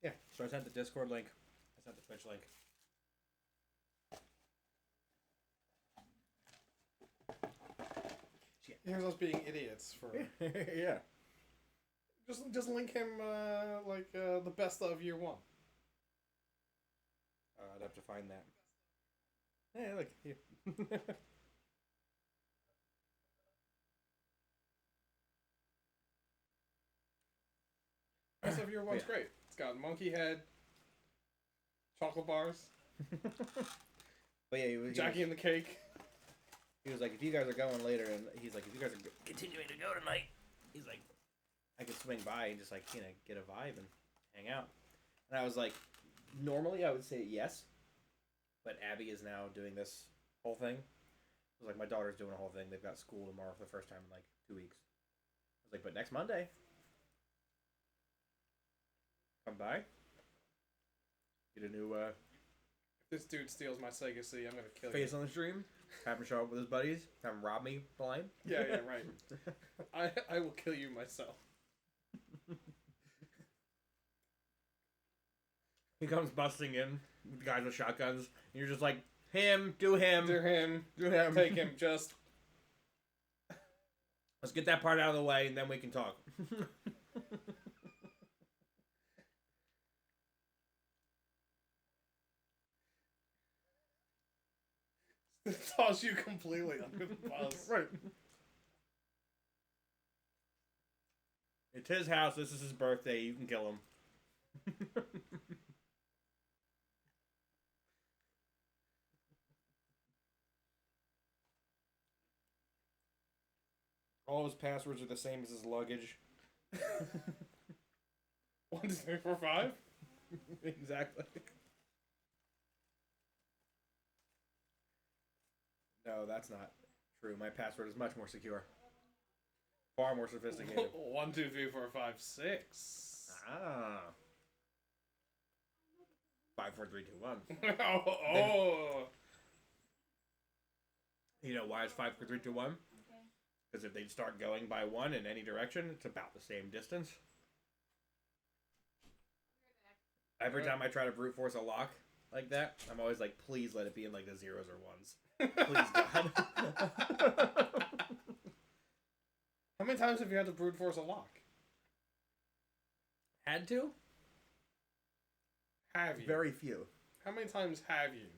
Yeah, so I sent the Discord link. I sent the Twitch link. Here's us being idiots for... Yeah. Just link him, the best of year one. I'd have to find that. Hey, look. Here. Best of year one's Yeah. great. It's got monkey head, chocolate bars, But yeah, he Jackie and the cake. He was like, if you guys are going later, and he's like, if you guys are continuing to go tonight, he's like, I could swing by and just like, get a vibe and hang out. And I was like, normally I would say yes, but Abby is now doing this whole thing. I was like, my daughter's doing a whole thing. They've got school tomorrow for the first time in like 2 weeks. I was like, but next Monday, come by, get a new If this dude steals my Sega C, I'm gonna kill face you. on the stream. Have him show up with his buddies. Have him rob me blind. Yeah, right. I will kill you myself. He comes busting in with guys with shotguns. And you're just like, do him. Do him. Take him. Just. Let's get that part out of the way, and then we can talk. Toss you completely under the bus. Right. It's his house. This is his birthday. You can kill him. All his passwords are the same as his luggage. 1, 2, 3, 4, 5. Exactly. No, that's not true. My password is much more secure. Far more sophisticated. 1, 2, 3, 4, 5, 6. Ah. 5, 4, 3, 2, 1. Oh. You know why it's 5, 4, 3, 2, 1? Because if they start going by 1 in any direction, it's about the same distance. Every time I try to brute force a lock like that, I'm always like, please let it be in like the 0s or 1s. Please, God. How many times have you had to brute force a lock? Had to? Have you? Very few. How many times have you?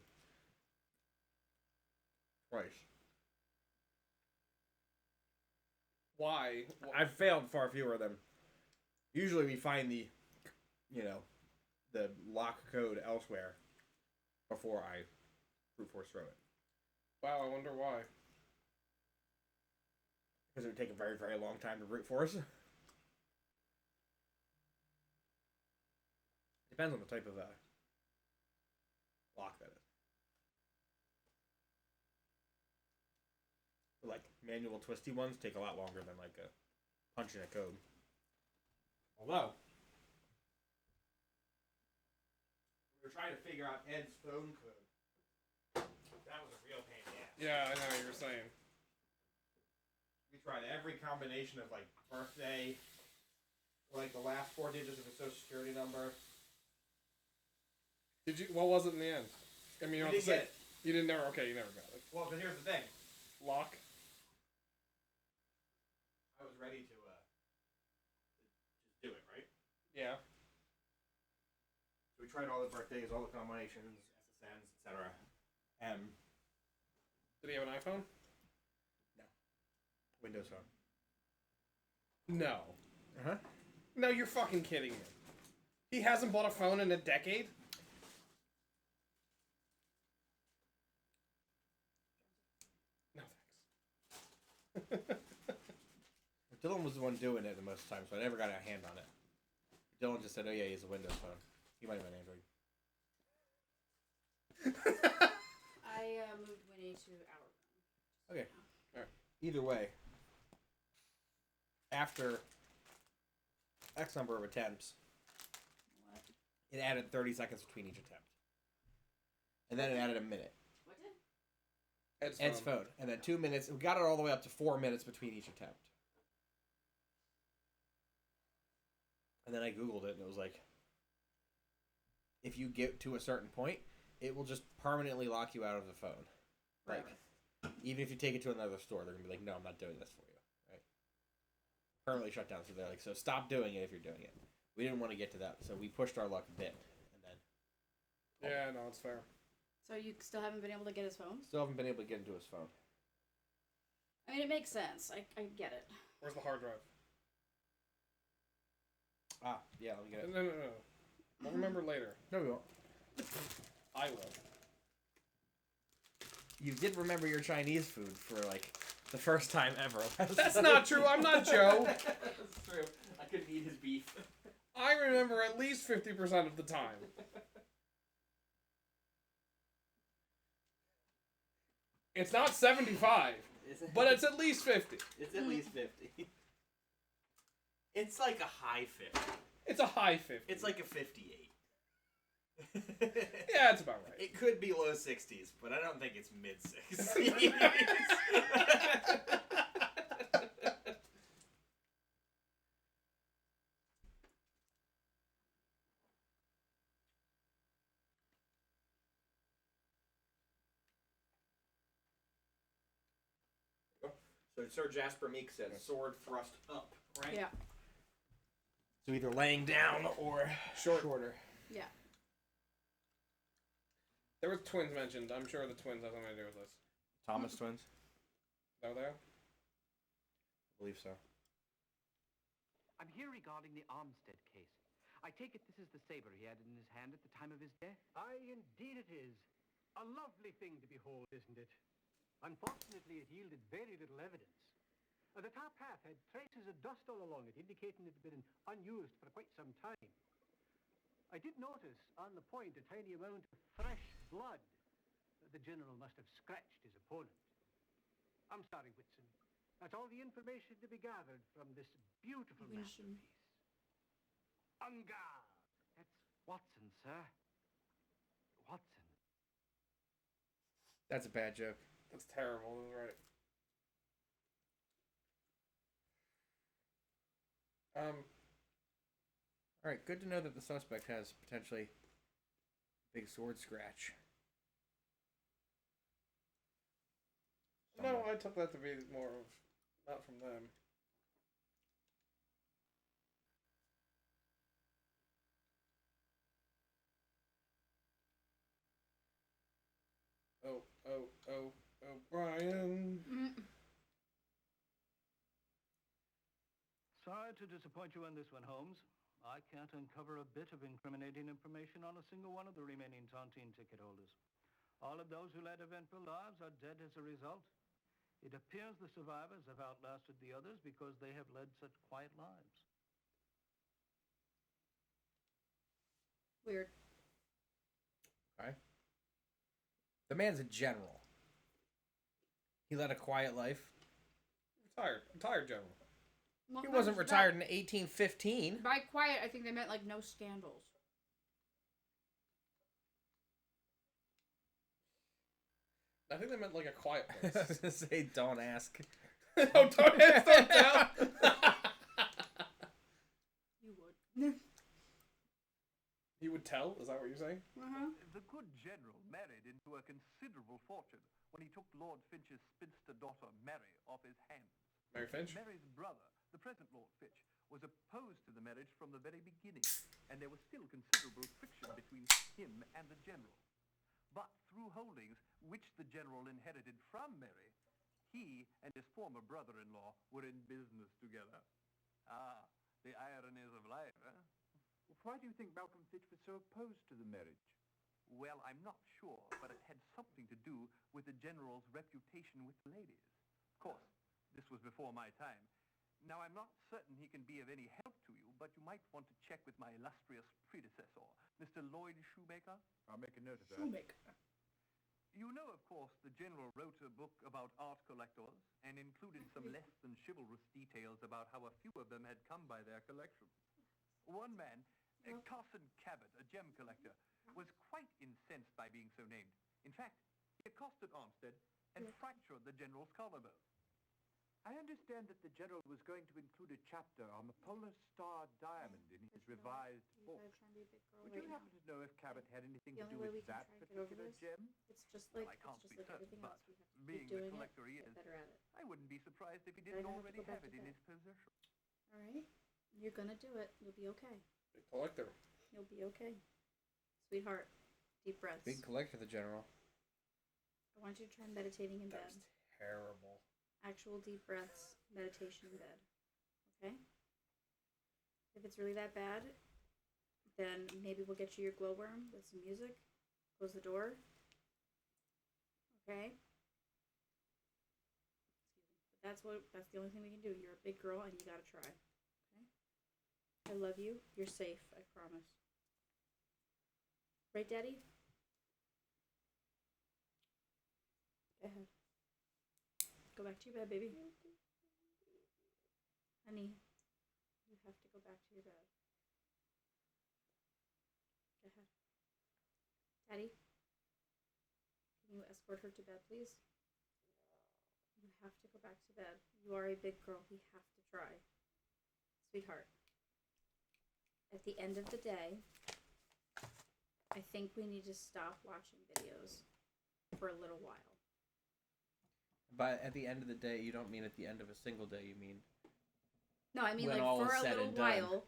Twice. Why? I've failed far fewer of them. Usually we find the lock code elsewhere before I brute force throw it. Wow, I wonder why. Because it would take a very, very long time to brute force. Depends on the type of lock that is. Like manual twisty ones take a lot longer than like a punching a code. Although we were trying to figure out Ed's phone code. That was a real pain in the ass. Yeah, I know what you're saying. We tried every combination of like birthday, like the last 4 digits of his social security number. Did you? What was it in the end? I mean, you don't have to say. Get it. You didn't never. Okay, you never got it. Well, but here's the thing. Lock. I was ready to just do it, right? Yeah. So we tried all the birthdays, all the combinations, SSNs, etc. Did he have an iPhone? Windows Phone. No. Uh-huh. No, you're fucking kidding me. He hasn't bought a phone in a decade? No thanks. Dylan was the one doing it the most time, so I never got a hand on it. Dylan just said, oh yeah, he has a Windows Phone. He might have an Android. I moved Winnie to our room. Okay. Alright. Either way, after X number of attempts, What? it added 30 seconds between each attempt. And then it added a minute. What did? Ed's phone. And then 2 minutes. We got it all the way up to 4 minutes between each attempt. And then I Googled it, and it was like, if you get to a certain point, it will just permanently lock you out of the phone. Like, even if you take it to another store, they're going to be like, no, I'm not doing this for you. Right? Permanently shut down. So they're like, so stop doing it if you're doing it. We didn't want to get to that, so we pushed our luck a bit. And then Yeah, no, it's fair. So you still haven't been able to get his phone? still haven't been able to get into his phone. I mean, it makes sense. I get it. Where's the hard drive? Ah, yeah, let me get it. No. I'll remember later. No, we won't. I will. You did remember your Chinese food for, like, the first time ever. That's not true. I'm not Joe. That's true. I couldn't eat his beef. I remember at least 50% of the time. It's not 75, but it's at least 50. It's at least 50. It's like a high 50. It's a high 50. It's like a 58. Yeah, it's about right. It could be low 60s, but I don't think it's mid 60s. So Sir Jasper Meek said sword thrust up, right? Yeah. So either laying down or shorter. Yeah. There were twins mentioned. I'm sure the twins have something to do with this. Thomas twins. Are there? I believe so. I'm here regarding the Armstead case. I take it this is the saber he had in his hand at the time of his death? Aye, indeed it is. A lovely thing to behold, isn't it? Unfortunately, it yielded very little evidence. The top half had traces of dust all along it, indicating it had been unused for quite some time. I did notice on the point a tiny amount of fresh blood. The general must have scratched his opponent. I'm sorry, Whitson. That's all the information to be gathered from this beautiful masterpiece. En garde! That's Watson, sir. Watson. That's a bad joke. That's terrible. That's right. All right, good to know that the suspect has potentially a big sword scratch. No, I took that to be more of not from them. Oh, Brian. Sorry to disappoint you on this one, Holmes. I can't uncover a bit of incriminating information on a single one of the remaining Tontine ticket holders. All of those who led eventful lives are dead as a result. It appears the survivors have outlasted the others because they have led such quiet lives. Weird. Okay. The man's a general. He led a quiet life. Retired general. Well, He wasn't retired in 1815. By quiet, I think they meant like no scandals. I think they meant like a quiet I was place. gonna say, don't ask. No, don't tell. You would. You would tell? Is that what you're saying? Uh-huh. The good general married into a considerable fortune when he took Lord Finch's spinster daughter, Mary, off his hands. Mary Finch? Mary's brother, the present Lord Finch, was opposed to the marriage from the very beginning, and there was still considerable friction between him and the general. But through holdings which the general inherited from Mary, he and his former brother-in-law were in business together. Ah, the ironies of life, eh? Why do you think Malcolm Fitch was so opposed to the marriage? Well, I'm not sure, but it had something to do with the general's reputation with the ladies. Of course, this was before my time. Now, I'm not certain he can be of any help to you, but you might want to check with my illustrious predecessor, Mr. Lloyd Shoemaker. I'll make a note of that. Shoemaker. You know, of course, the general wrote a book about art collectors and included some less than chivalrous details about how a few of them had come by their collections. One man, Carson Cabot, a gem collector, was quite incensed by being so named. In fact, he accosted Armstead and fractured the general's collarbone. I understand that the general was going to include a chapter on the Polar Star Diamond in his revised book. Would you happen to know if Cabot had anything to do with that particular gem? It's just like, Well, I can't it's just be like certain, everything but else. We have to being keep doing the collector it, he get is, better at it. I wouldn't be surprised if he Then didn't I have to already go back have to it in bed. his possession. All right? You're gonna do it. You'll be okay. Big collector. You'll be okay. Sweetheart, deep breaths. Big collector, the general. I want you to try meditating in That bed. was terrible. Actual deep breaths, meditation in bed. Okay? If it's really that bad, then maybe we'll get you your glowworm with some music. Close the door. Okay? Excuse me. But that's the only thing we can do. You're a big girl and you gotta try. Okay? I love you. You're safe, I promise. Right, Daddy? Go ahead. Go back to your bed, baby. Honey, you have to go back to your bed. Go ahead. Daddy, can you escort her to bed, please? You have to go back to bed. You are a big girl. We have to try. Sweetheart, at the end of the day, I think we need to stop watching videos for a little while. But at the end of the day, you don't mean at the end of a single day. You mean No, I mean when like all for is a said little and done. while.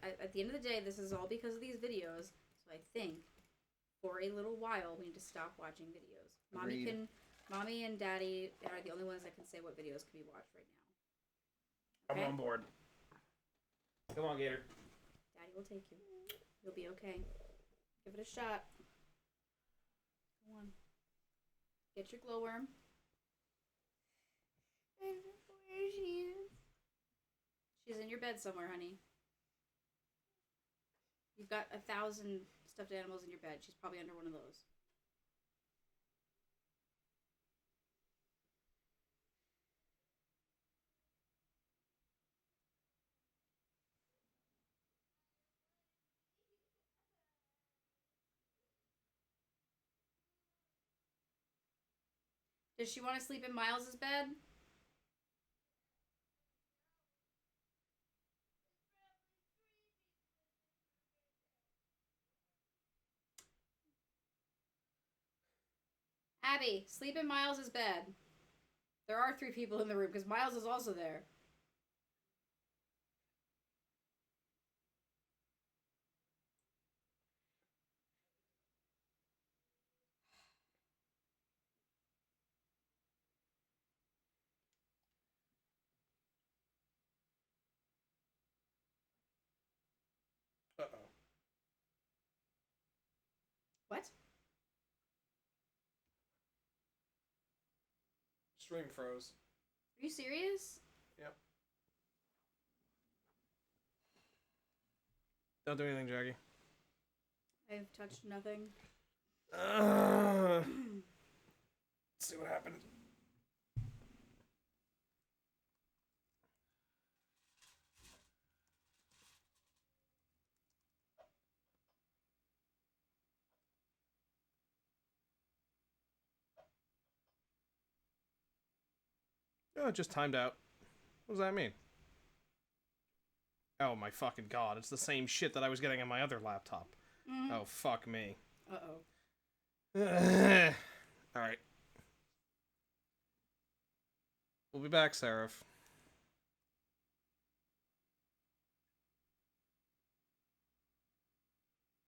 At the end of the day, this is all because of these videos. So I think for a little while we need to stop watching videos. Mommy Agreed. can Mommy and Daddy are the only ones that can say what videos can be watched right now. I'm Okay? on board. Come on, Gator. Daddy will take you. You'll be okay. Give it a shot. Go on. Get your glowworm. Where she is? She's in your bed somewhere, honey. You've got 1,000 stuffed animals in your bed. She's probably under one of those. Does she want to sleep in Miles's bed? Abby, sleep in Miles's bed. There are 3 people in the room because Miles is also there. Uh-oh. What? Stream froze. Are you serious? Yep. Don't do anything, Jackie. I've touched nothing. Let's see what happened. Oh, it just timed out. What does that mean? Oh my fucking god, it's the same shit that I was getting on my other laptop. Mm-hmm. Oh, fuck me. Uh-oh. Alright. We'll be back, Seraph.